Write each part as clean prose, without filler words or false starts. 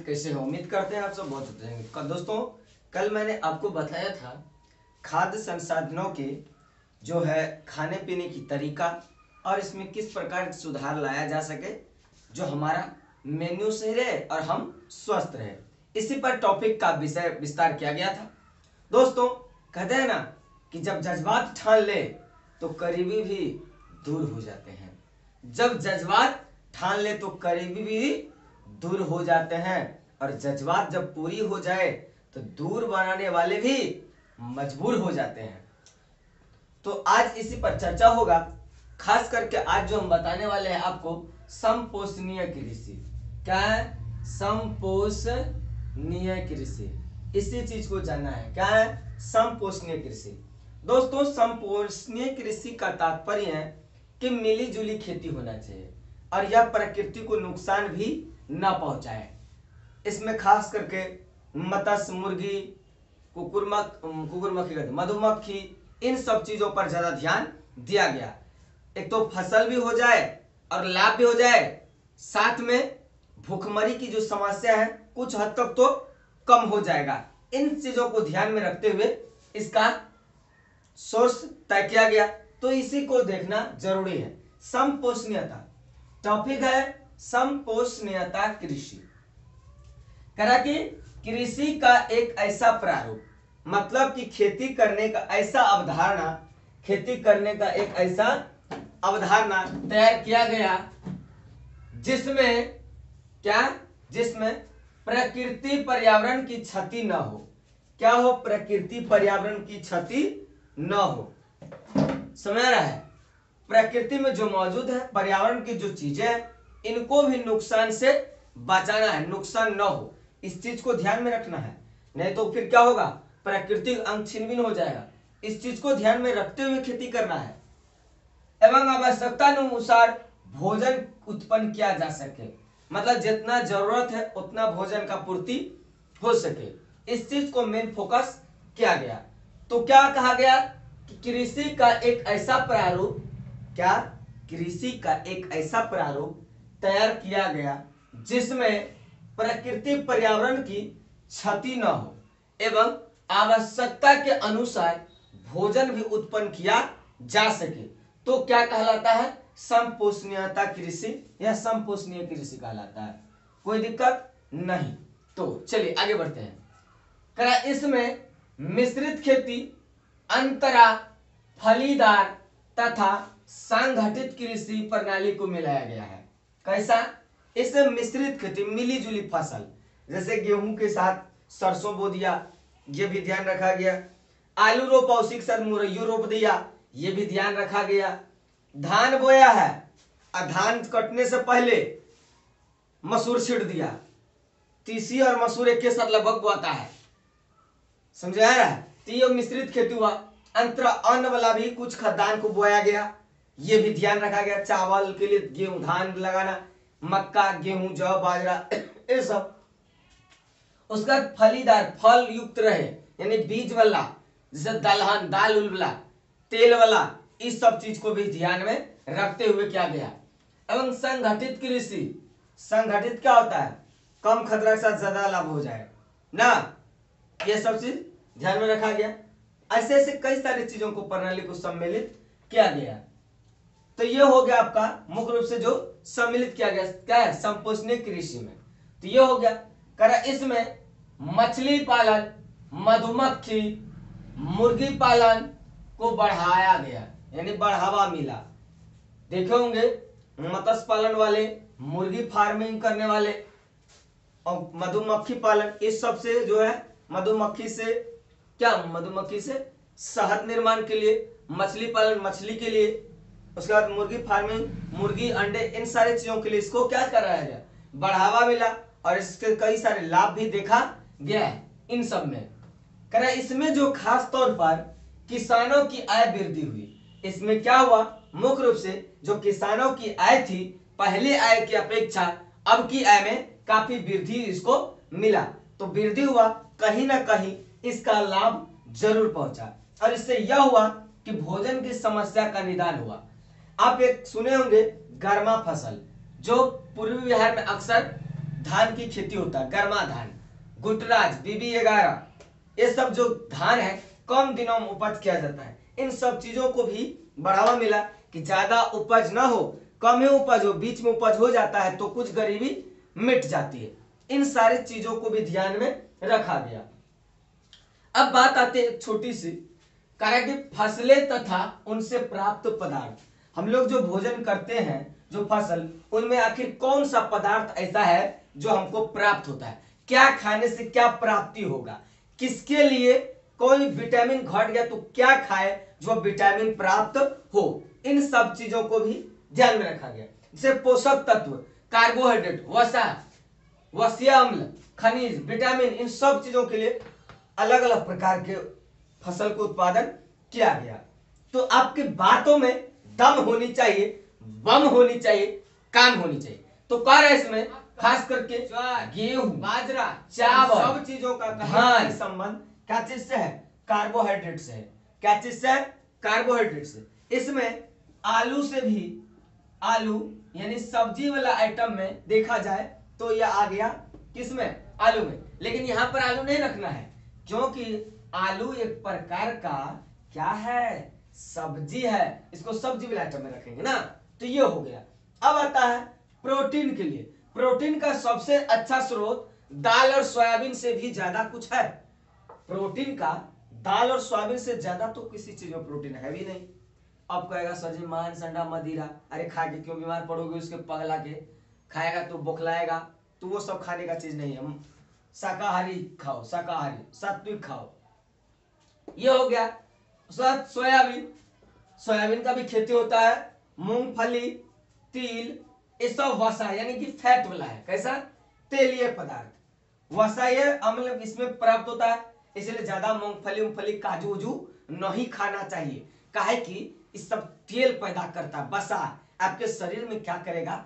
कैसे हो? उम्मीद करते हैं आप सब बहुत अच्छे होंगे। दोस्तों, कल मैंने आपको बताया था खाद्य संसाधनों के जो है खाने पीने की तरीका और इसमें किस प्रकार सुधार लाया जा सके जो हमारा मेन्यू सही रहे और हम स्वस्थ रहे। इसी पर टॉपिक का विषय विस्तार किया गया था। दोस्तों, कहते हैं ना कि जब जज्बात ठान ले तो करीबी भी दूर हो जाते हैं। जब जज्बात ठान ले तो करीबी भी दूर हो जाते हैं और जज्बात जब पूरी हो जाए तो दूर बनाने वाले भी मजबूर हो जाते हैं। तो आज इसी पर चर्चा होगा। खास करके आज जो हम बताने वाले हैं आपको समपोषणीय कृषि। क्या है? समपोषणीय कृषि। इसी चीज को जानना है। क्या है? समपोषणीय कृषि। दोस्तों, समपोषणीय कृषि का तात्पर्य है कि मिली जुली खेती होना चाहिए और यह प्रकृति को नुकसान भी न पहुंचाए। इसमें खास करके मत्स्य, मुर्गी, कुकुरमक्खी, मधुमक्खी, इन सब चीजों पर ज्यादा ध्यान दिया गया। एक तो फसल भी हो जाए और लाभ भी हो जाए, साथ में भूखमरी की जो समस्या है कुछ हद तक तो कम हो जाएगा। इन चीजों को ध्यान में रखते हुए इसका सोर्स तय किया गया, तो इसी को देखना जरूरी है। समपोषणीयता टॉपिक है, समपोषणीयता कृषि। करा कि कृषि का एक ऐसा प्रारूप, मतलब कि खेती करने का ऐसा अवधारणा, खेती करने का एक ऐसा अवधारणा तैयार किया गया जिसमें क्या? जिसमें प्रकृति पर्यावरण की क्षति न हो। क्या हो? प्रकृति पर्यावरण की क्षति न हो। समझ रहा है? प्रकृति में जो मौजूद है, पर्यावरण की जो चीजें हैं, इनको भी नुकसान से बचाना है, नुकसान न हो, इस चीज को ध्यान में रखना है। नहीं तो फिर क्या होगा? प्राकृतिक अंग छिन भिन हो जाएगा। इस चीज को ध्यान में रखते हुए खेती करना है एवं आवश्यकता अनुसार भोजन उत्पन्न किया जा सके, मतलब जितना जरूरत है उतना भोजन का पूर्ति हो सके। इस चीज को मेन फोकस किया गया। तो क्या कहा गया कि कृषि का एक ऐसा प्रारूप, क्या? कृषि का एक ऐसा प्रारूप तैयार किया गया जिसमें प्रकृति पर्यावरण की क्षति न हो एवं आवश्यकता के अनुसार भोजन भी उत्पन्न किया जा सके। तो क्या कहलाता है? समपोषणीयता कृषि या समपोषणीय कृषि कहलाता है। कोई दिक्कत नहीं। तो चलिए आगे बढ़ते हैं। करा इसमें मिश्रित खेती, अंतरा, फलीदार तथा संगठित कृषि प्रणाली को मिलाया गया है। कैसा? इसमें मिश्रित खेती, मिली जुली फसल, जैसे गेहूं के साथ सरसों बो दिया, ये भी ध्यान रखा गया। आलू रोपा उसी के साथ मुरैयो रोप दिया, ये भी ध्यान रखा गया। धान बोया है और धान कटने से पहले मसूर छींट दिया। तीसी और मसूर एक के साथ लगभग बोता है। समझा रहा है? तो ये मिश्रित खेती हुआ। अंतर अन्न वाला भी कुछ खाद्यान्न को बोया गया, ये भी ध्यान रखा गया। चावल के लिए गेहूं, धान लगाना, मक्का, गेहूं, जौ, बाजरा, ये सब। उसका फलीदार, फल युक्त रहे, यानी बीज वाला, जैसे दलहन, दाल उल वाला, तेल वाला, इस सब चीज को भी ध्यान में रखते हुए किया गया। एवं संगठित कृषि, संगठित क्या होता है? कम खतरा के साथ ज्यादा लाभ हो जाए ना, ये सब चीज ध्यान में रखा गया। ऐसे ऐसे कई सारी चीजों को, प्रणाली को सम्मिलित किया गया। तो ये हो गया आपका मुख्य रूप से जो सम्मिलित किया गया, क्या है? समपोषणीय कृषि में। तो ये हो गया। करा इसमें मछली पालन, मधुमक्खी, मुर्गी पालन को बढ़ाया गया, यानी बढ़ावा मिला। देखे होंगे मत्स्य पालन वाले, मुर्गी फार्मिंग करने वाले और मधुमक्खी पालन, इस सब से जो है मधुमक्खी से क्या? मधुमक्खी से शहद निर्माण के लिए, मछली पालन मछली के लिए, उसके बाद मुर्गी फार्मिंग, मुर्गी, अंडे, इन सारी चीजों के लिए इसको क्या कराया गया? बढ़ावा मिला और इसके कई सारे लाभ भी देखा गया है इन सब में। करा इसमें जो खास तौर पर किसानों की आय वृद्धि हुई। इसमें क्या हुआ? मुख्य रूप से जो किसानों की आय थी, पहले आय की अपेक्षा अब की आय में काफी वृद्धि इसको मिला। तो वृद्धि हुआ, कहीं ना कहीं इसका लाभ जरूर पहुंचा और इससे यह हुआ कि भोजन की समस्या का निदान हुआ। आप एक सुने होंगे गर्मा फसल, जो पूर्वी बिहार में अक्सर धान की खेती होता है, गर्मा धान, गुटराज, BB11, ये सब जो धान है कम दिनों में उपज किया जाता है। इन सब चीजों को भी बढ़ावा मिला कि ज्यादा उपज ना हो, कम ही उपज हो, बीच में उपज हो जाता है तो कुछ गरीबी मिट जाती है। इन सारी चीजों को भी ध्यान में रखा गया। अब बात आती है छोटी सी, कारण कि फसलें तथा उनसे प्राप्त पदार्थ, हम लोग जो भोजन करते हैं, जो फसल, उनमें आखिर कौन सा पदार्थ ऐसा है जो हमको प्राप्त होता है, क्या खाने से क्या प्राप्ति होगा, किसके लिए कोई विटामिन घट गया तो क्या खाए जो विटामिन प्राप्त हो, इन सब चीजों को भी ध्यान में रखा गया। जैसे पोषक तत्व, कार्बोहाइड्रेट, वसा, वसीय अम्ल, खनिज, विटामिन, इन सब चीजों के लिए अलग अलग प्रकार के फसल को उत्पादन किया गया। तो आपकी बातों में दम होनी चाहिए, बम होनी चाहिए, काम होनी चाहिए। तो कह रहे इसमें खास करके गेहूं, बाजरा, चावल, सब चीजों का धान संबंध क्या चीज से है, कार्बोहाइड्रेट से है। क्या चीज से है, कार्बोहाइड्रेट से। इसमें आलू से भी, आलू यानी सब्जी वाला आइटम में देखा जाए तो यह आ गया किसमें, आलू में। लेकिन यहां पर आलू नहीं रखना है क्योंकि आलू एक प्रकार का क्या है, सब्जी है, इसको सब्जी वाला आइटम में रखेंगे ना, तो ये हो गया। अब आता है प्रोटीन के लिए। प्रोटीन का सबसे अच्छा स्रोत दाल और सोयाबीन से भी ज्यादा कुछ है। प्रोटीन का दाल और सोयाबीन से ज्यादा तो किसी चीज में प्रोटीन है भी नहीं। अब कहेगा सर जी मांस, अंडा, मदिरा, अरे खा के क्यों बीमार पड़ोगे, उसके पगला के खाएगा तो बौखलाएगा, तो वो सब खाने का चीज नहीं है। शाकाहारी खाओ, शाकाहारी सात्विक खाओ। ये हो गया। सोयाबीन, सोयाबीन का भी खेती होता है। मूंगफली, तिल, ये सब वसा यानी कि फैट वाला है। कैसा, तेलीय पदार्थ, वसा ये अम्ल इसमें प्राप्त होता है। इसलिए ज्यादा मूंगफली, काजू वजू नहीं खाना चाहिए। काहे कि इस सब तेल पैदा करता है। वसा आपके शरीर में क्या करेगा,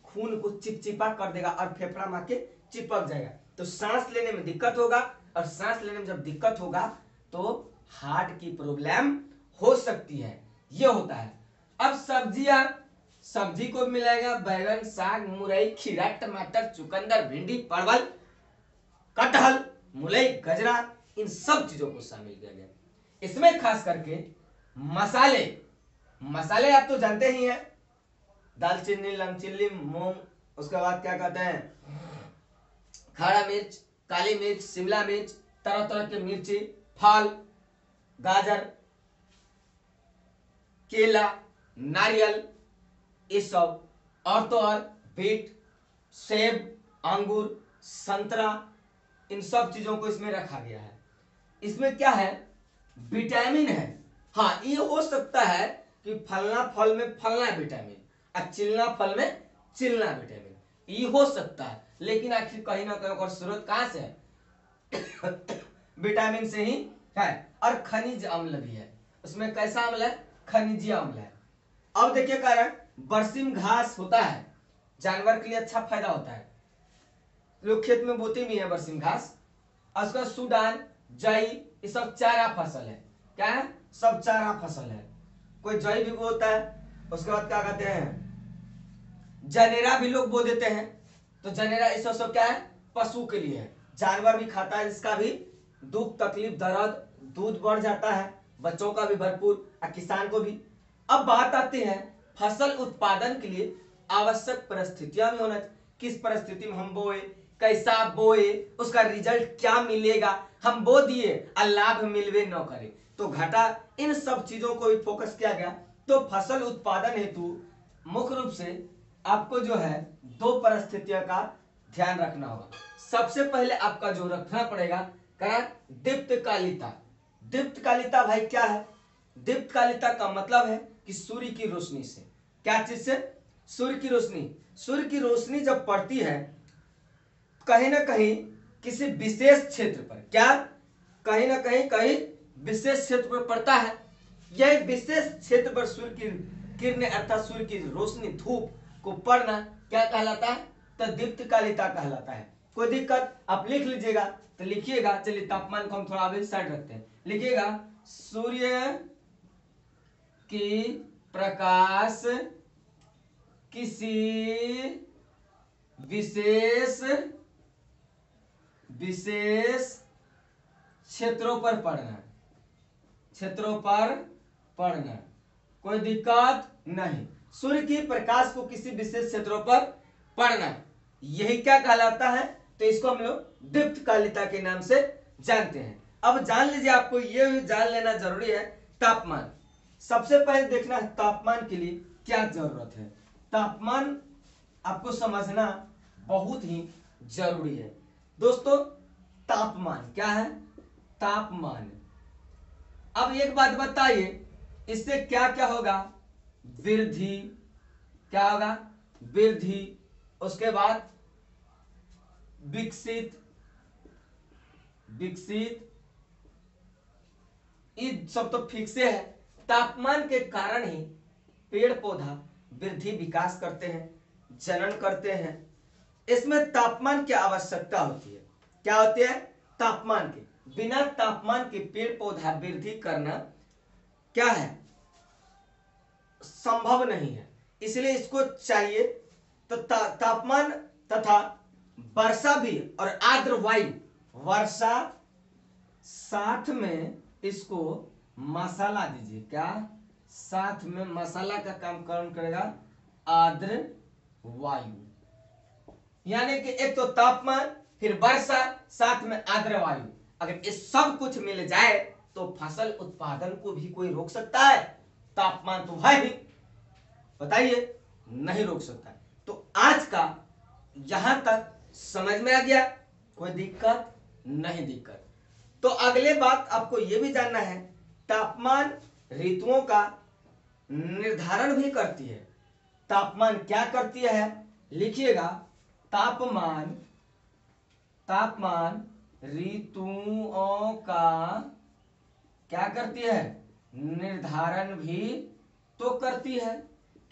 खून को चिपचिपा कर देगा और फेफड़ा में के चिपक जाएगा, तो सांस लेने में दिक्कत होगा, और सांस लेने में जब दिक्कत होगा तो हार्ट की प्रॉब्लम हो सकती है। ये होता है। अब सब्जियां, सब्जी को मिलेगा बैगन, साग, मुरई, खीरा, टमाटर, चुकंदर, भिंडी, परवल, कटहल, मूली, गजरा, इन सब चीजों को शामिल किया गया। इसमें खास करके मसाले, मसाले आप तो जानते ही हैं, दालचीनी, लौंग, मूंग, उसके बाद क्या कहते हैं, खड़ा मिर्च, काली मिर्च, शिमला मिर्च, तरह तरह की मिर्ची, फल, गाजर, केला, नारियल, ये सब, और तो और बीट, सेब, अंगूर, संतरा, इन सब चीजों को इसमें रखा गया है। इसमें क्या है, विटामिन है। हाँ, ये हो सकता है कि फलना फल में फलना विटामिन और चिलना फल में चिलना विटामिन, ये हो सकता है। लेकिन आखिर कहीं ना कहीं और स्रोत कहां से है विटामिन से ही है। और खनिज अम्ल भी है उसमें। कैसा अम्ल है, खनिजीय अम्ल है। अब देखिए कारण, बरसीम घास होता है, जानवर के लिए अच्छा फायदा होता है, लोग खेत में बोते भी है बरसीम घास। उसका सूडान, जई, ये सब चारा फसल है। क्या है, सब चारा फसल है। कोई जई भी बोता है। उसके बाद क्या कहते हैं, जनेरा भी लोग बो देते हैं। तो जनेरा ये सब क्या है, पशु के लिए है, जानवर भी खाता है, इसका भी दुख तकलीफ दर्द, दूध बढ़ जाता है, बच्चों का भी भरपूर और किसान को भी। अब बात आती है फसल उत्पादन के लिए आवश्यक परिस्थितियां भी होना। किस परिस्थिति में हम बोए, कैसा बोए, उसका रिजल्ट क्या मिलेगा, हम बो दिए और लाभ मिलवे न करे तो घाटा, इन सब चीजों को भी फोकस किया गया। तो फसल उत्पादन हेतु मुख्य रूप से आपको जो है दो परिस्थितियों का ध्यान रखना होगा। सबसे पहले आपका जो रखना पड़ेगा क्या, दीप्तकालिता। दीप्तकालिता भाई क्या है, दीप्तकालिता का मतलब है कि सूर्य की रोशनी से, क्या चीज से, सूर्य की रोशनी। सूर्य की रोशनी जब पड़ती है कहीं ना कहीं किसी विशेष क्षेत्र पर, क्या, कहीं ना कहीं विशेष क्षेत्र पर पड़ता है, यह विशेष क्षेत्र पर सूर्य की किरणें अर्थात सूर्य की रोशनी, धूप को पड़ना क्या कहलाता है, तो दीप्तकालिता कहलाता है। कोई दिक्कत, आप लिख लीजिएगा तो लिखिएगा। चलिए तापमान को हम थोड़ा अभी साइड रखते हैं, लिखिएगा सूर्य की प्रकाश किसी विशेष विशेष क्षेत्रों पर पढ़ना, क्षेत्रों पर पढ़ना, कोई दिक्कत नहीं। सूर्य की प्रकाश को किसी विशेष क्षेत्रों पर पढ़ना, यही क्या कहलाता है? तो इसको हम लोग दीप्तकालिता के नाम से जानते हैं। अब जान लीजिए, आपको ये भी जान लेना जरूरी है, तापमान। सबसे पहले देखना है तापमान के लिए क्या जरूरत है। तापमान आपको समझना बहुत ही जरूरी है दोस्तों। तापमान क्या है? तापमान। अब एक बात बताइए, इससे क्या क्या होगा? वृद्धि। क्या होगा? वृद्धि। उसके बाद विकसित, विकसित, ये सब तो फिक्स है। तापमान के कारण ही पेड़ पौधा वृद्धि विकास करते हैं, जनन करते हैं। इसमें तापमान की आवश्यकता होती है। क्या होती है? तापमान की। बिना तापमान के पेड़ पौधा वृद्धि करना क्या है? संभव नहीं है। इसलिए इसको चाहिए। तो तापमान तथा वर्षा भी और आर्द्र वायु, वर्षा साथ में इसको मसाला दीजिए। क्या? साथ में मसाला का काम कौन करेगा? आर्द्र वायु। यानी कि एक तो तापमान, फिर वर्षा, साथ में आर्द्र वायु। अगर ये सब कुछ मिल जाए तो फसल उत्पादन को भी कोई रोक सकता है? तापमान तो है ही, बताइए, नहीं रोक सकता। तो आज का यहां तक समझ में आ गया? कोई दिक्कत नहीं? दिक्कत तो अगले बात आपको यह भी जानना है, तापमान ऋतुओं का निर्धारण भी करती है। तापमान क्या करती है? लिखिएगा, तापमान, तापमान ऋतुओं का क्या करती है? निर्धारण भी तो करती है।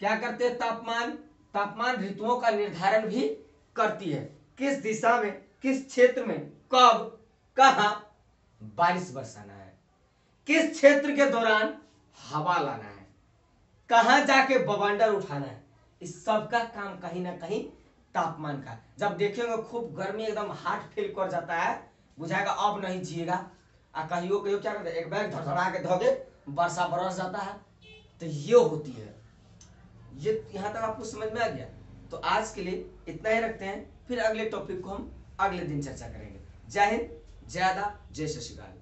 क्या करते हैं? तापमान, तापमान ऋतुओं का निर्धारण भी करती है। किस दिशा में, किस क्षेत्र में, कब, कहां बारिश बरसाना है, किस क्षेत्र के दौरान हवा लाना है, कहां जाके बवंडर उठाना है, इस सब का काम कहीं ना कहीं तापमान का। जब देखेंगे खूब गर्मी एकदम हार्ट फील कर जाता है, बुझाएगा अब नहीं जिएगा, कहियो कहियो क्या करते, एक बैग धड़धड़ा के धोगे, वर्षा बरस जाता है। तो ये होती है। ये यहां तक आपको समझ में आ गया? तो आज के लिए इतना ही रखते हैं, फिर अगले टॉपिक को हम अगले दिन चर्चा करेंगे। जय हिंद, जय आदा, जय शशिकाल।